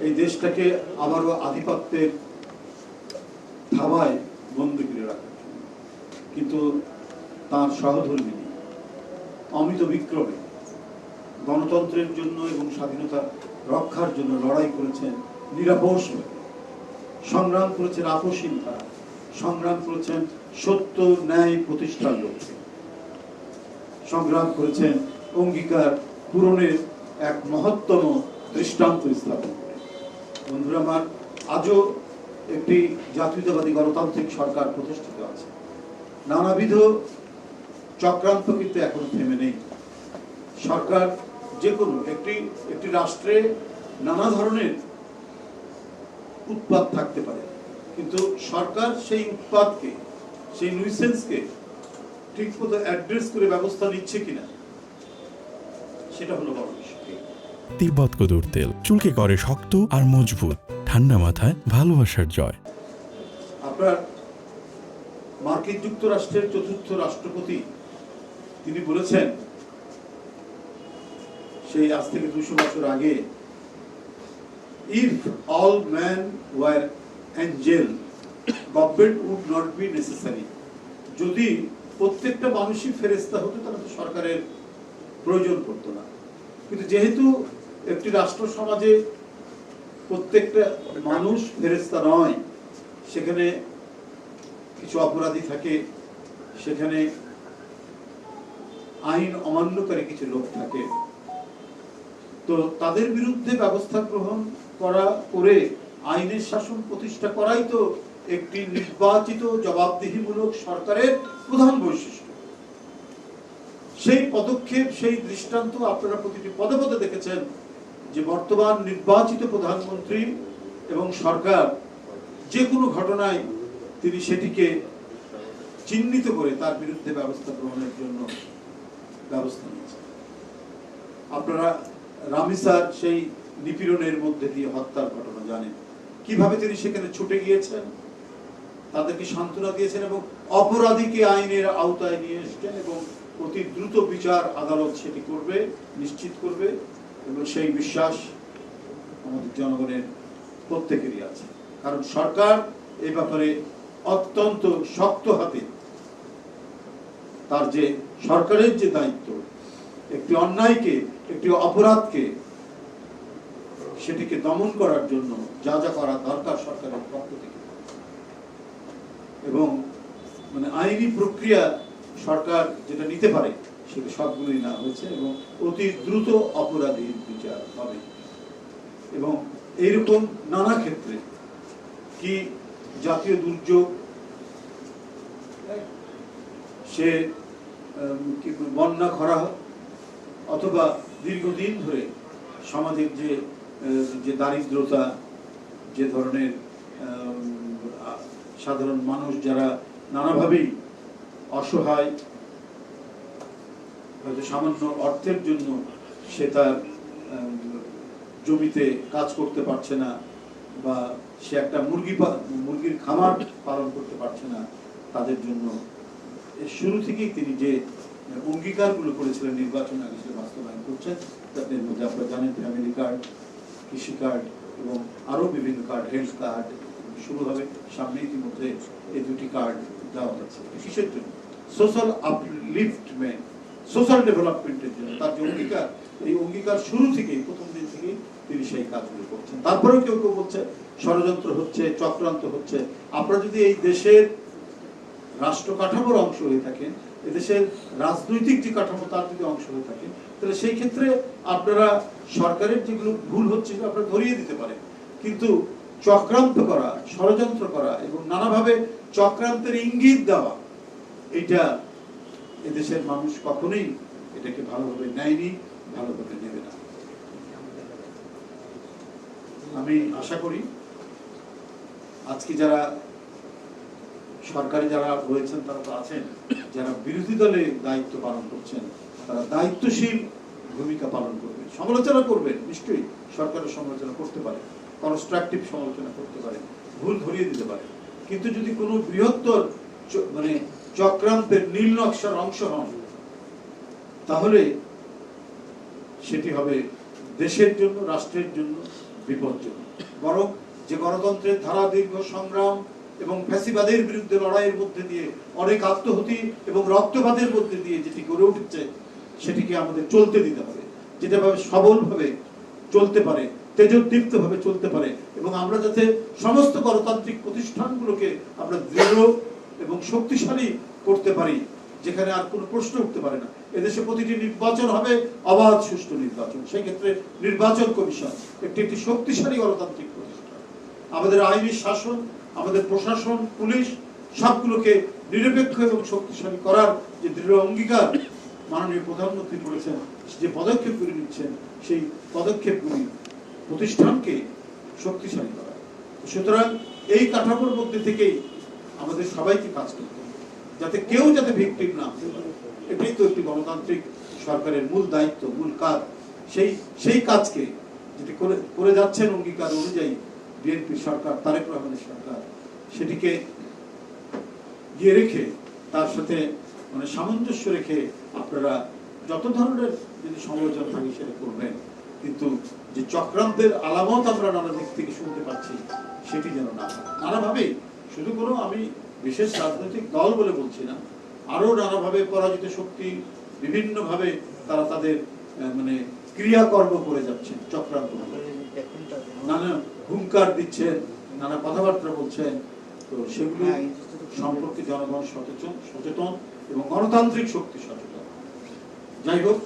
এই দেশটাকে আবারও আধিপত্যের থাবায় বন্দী করে রাখার জন্য, কিন্তু তার সহধর্মী অমিত বিক্রমে গণতন্ত্রের জন্য এবং স্বাধীনতা রক্ষার জন্য লড়াই করেছেন নিরাপস, সংগ্রাম করেছেন আপসহীন ধারা, সংগ্রাম করেছেন সত্য ন্যায় প্রতিষ্ঠার লক্ষ্যে, সংগ্রাম করেছেন অঙ্গীকার পূরণের এক মহত্তম দৃষ্টান্ত স্থাপন করে। বন্ধুরা আমার, আজও একটি জাতীয়তাবাদী গণতান্ত্রিক সরকার প্রতিষ্ঠিত আছে। নানাবিধ চক্রান্ত কিন্তু এখনো থেমে নেই। সরকার যে কোনো একটি রাষ্ট্রে নানা ধরনের উৎপাত থাকতে পারে, কিন্তু সরকার সেই উৎপাতকে, সেই নিউসেন্সকে ঠিক মতো অ্যাড্রেস করে ব্যবস্থা নিচ্ছে কিনা, সেটা হলো বড় বিষয়। তিব্বত কদুর তেল চুলকে করে শক্ত আর মজবুত, ঠান্ডা মাথায় ভালোবাসার জয়। আপনার মার্কিন যুক্তরাষ্ট্রের চতুর্থ রাষ্ট্রপতি তিনি বলেছেন সেই আজ থেকে 200 বছর আগে, if all man were angel government would not be necessary. যদি প্রত্যেকটা মানুষই ফেরেশতা হতো তাহলে তো সরকারের প্রয়োজন পড়তো না। কিন্তু যেহেতু একটি রাষ্ট্র সমাজে প্রত্যেকটা মানুষ ফেরেশতা নয়, সেখানে কিছু অপরাধী থাকে, সেখানে আইন অমান্যকারী কিছু লোক থাকে, তো তাদের বিরুদ্ধে ব্যবস্থা গ্রহণ করে আইনের শাসন প্রতিষ্ঠা করাই তো একটি নির্বাচিত জবাবদিহিমূলক সরকারের প্রধান বৈশিষ্ট্য। সেই পদক্ষেপ, সেই দৃষ্টান্ত আপনারা প্রতিটি পদে পদে দেখেছেন যে বর্তমান নির্বাচিত প্রধানমন্ত্রী এবং সরকার যে কোনো ঘটনায় তিনি সেটিকে চিহ্নিত করে তার বিরুদ্ধে ব্যবস্থা গ্রহণের জন্য ব্যবস্থা নিয়েছেন। আপনারা রামিসার সেই নিপীড়নের মধ্যে দিয়ে হত্যার ঘটনা জানেন, কিভাবে তিনি সেখানে ছুটে গিয়েছেন, তাদেরকে সান্ত্বনা দিয়েছেন এবং অপরাধীকে আইনের আওতায় নিয়ে এসেছেন এবং অতি দ্রুত বিচার আদালত সেটি করবে, নিশ্চিত করবে, এবং সেই বিশ্বাস আমাদের জনগণের প্রত্যেকেরই আছে। কারণ সরকার এই ব্যাপারে অত্যন্ত শক্ত হাতে, তার যে সরকারের যে দায়িত্ব, একটি অন্যায়কে, একটি অপরাধকে সেটিকে দমন করার জন্য যা যা করা দরকার সরকারের পক্ষ থেকে, এবং আইনি প্রক্রিয়া সরকার যেটা নিতে পারে সেটা সবগুলোই না হয়েছে, এবং অতি দ্রুত অপরাধীর বিচার হবে। এবং এইরকম নানা ক্ষেত্রে, কি জাতীয় দুর্যোগ, সে বন্যা, খরা, অথবা দীর্ঘদিন ধরে সমাজের যে দারিদ্রতা, যে ধরনের সাধারণ মানুষ যারা নানাভাবেই অসহায়, হয়তো সামান্য অর্থের জন্য সে তার জমিতে কাজ করতে পারছে না, বা সে একটা মুরগির খামার পালন করতে পারছে না, তাদের জন্য শুরু থেকেই তিনি যে অঙ্গীকারগুলো করেছিলেন নির্বাচন আগে সে বাস্তবায়ন করছেন। তাদের মধ্যে আপনারা জানেন ফ্যামিলি কার্ড, কৃষি কার্ড এবং আরো বিভিন্ন কার্ড, হেলথ কার্ড শুরু হবে সামনে। ইতিমধ্যে এই দুটি কার্ড দেওয়া হচ্ছে। কিসের জন্য? সোশ্যাল আপলিফটমেন্ট, সোশ্যাল ডেভেলপমেন্টের জন্য। তার যে অঙ্গীকার, এই অঙ্গীকার শুরু থেকেই, প্রথম দিন থেকেই তিনি সেই কাজগুলো করছেন। তারপরেও কেউ কেউ বলছে ষড়যন্ত্র হচ্ছে, চক্রান্ত হচ্ছে। আপনারা যদি এই দেশের রাষ্ট্র কাঠামোর অংশ হয়ে থাকেন, এদেশের রাজনৈতিক যে কাঠামো তার যদি অংশ হয়ে থাকে, তাহলে সেই ক্ষেত্রে আপনারা সরকারের যেগুলো ভুল হচ্ছে আপনারা ধরিয়ে দিতে পারেন। কিন্তু চক্রান্ত করা, ষড়যন্ত্র করা এবং নানাভাবে চক্রান্তের ইঙ্গিত দেওয়া, এটা এদেশের মানুষ কখনোই এটাকে ভালোভাবে নেয়নি, ভালোভাবে নেবে না। আমি আশা করি আজকে যারা সরকারি যারা রয়েছেন তারা তো আছেন, যারা বিরোধী দলে দায়িত্ব পালন করছেন তারা দায়িত্বশীল ভূমিকা পালন করবেন, সমালোচনা করবেন, নিশ্চয়ই সরকারের সমালোচনা করতে পারে, কনস্ট্রাকটিভ সমালোচনা করতে পারে, ভুল ধরিয়ে দিতে পারে, কিন্তু যদি কোনো বৃহত্তর চক্রান্তের নীল নকশার অংশ হন, তাহলে সেটি হবে দেশের জন্য, রাষ্ট্রের জন্য, বিপজ্জনক। বরং যে গণতন্ত্রের ধারা দীর্ঘ সংগ্রাম এবং ফ্যাসিবাদের বিরুদ্ধে লড়াইয়ের মধ্যে দিয়ে অনেক আত্মহতি এবং রক্তপাতের মধ্যে দিয়ে যেটি গড়ে উঠেছে সেটিকে আমাদের চলতে দিতে হবে, যেটা ভাবে সবলভাবে চলতে পারে, তেজোদ্দীপ্তভাবে চলতে পারে, এবং আমরা যাতে সমস্ত গণতান্ত্রিক প্রতিষ্ঠানগুলোকে আমরা দৃঢ় এবং শক্তিশালী করতে পারি, যেখানে আর কোনো প্রশ্ন উঠতে পারে না। এদেশে প্রতিটি নির্বাচন হবে অবাধ সুষ্ঠু নির্বাচন। সেই ক্ষেত্রে নির্বাচন কমিশন একটি শক্তিশালী গণতান্ত্রিক প্রতিষ্ঠান। আমাদের আইনি শাসন, আমাদের প্রশাসন, পুলিশ সবগুলোকে নিরপেক্ষ এবং শক্তিশালী করার যে দৃঢ় অঙ্গীকার মাননীয় প্রধানমন্ত্রী করেছেন, যে পদক্ষেপগুলি নিচ্ছেন, সেই পদক্ষেপগুলি প্রতিষ্ঠানকে শক্তিশালী করা। সুতরাং এই কাঠামোর মধ্যে থেকেই আমাদের সবাইকে কাজ করতে হবে, যাতে কেউ যাতে ভিকটিম না হতে পারে। এটাই তো একটি গণতান্ত্রিক সরকারের মূল দায়িত্ব, মূল কাজ। সেই কাজকে যেটি করে যাচ্ছেন অঙ্গীকার অনুযায়ী বিএনপি সরকার, তারেক রহমানের সরকার, সেটিকে গিয়ে রেখে তার সাথে মানে সামঞ্জস্য রেখে আপনারা যত ধরনের যদি সমালোচনা থাকে সেটা করবেন, কিন্তু যে চক্রান্তের আলামত আমরা নানা দিক থেকে শুনতে পাচ্ছি সেটি যেন না হয়। নানাভাবে, শুধু কোনো আমি বিশেষ রাজনৈতিক দল বলে বলছি না, আরো নানাভাবে পরাজিত শক্তি বিভিন্নভাবে তারা তাদের মানে ক্রিয়াকর্ম করে যাচ্ছেন, চক্রান্ত নানা হুঙ্কার দিচ্ছেন, নানা কথাবার্তা বলছেন। তো সেগুলো সম্পর্কে জনগণ সচেতন এবং গণতান্ত্রিক শক্তি সচেতন। যাই হোক।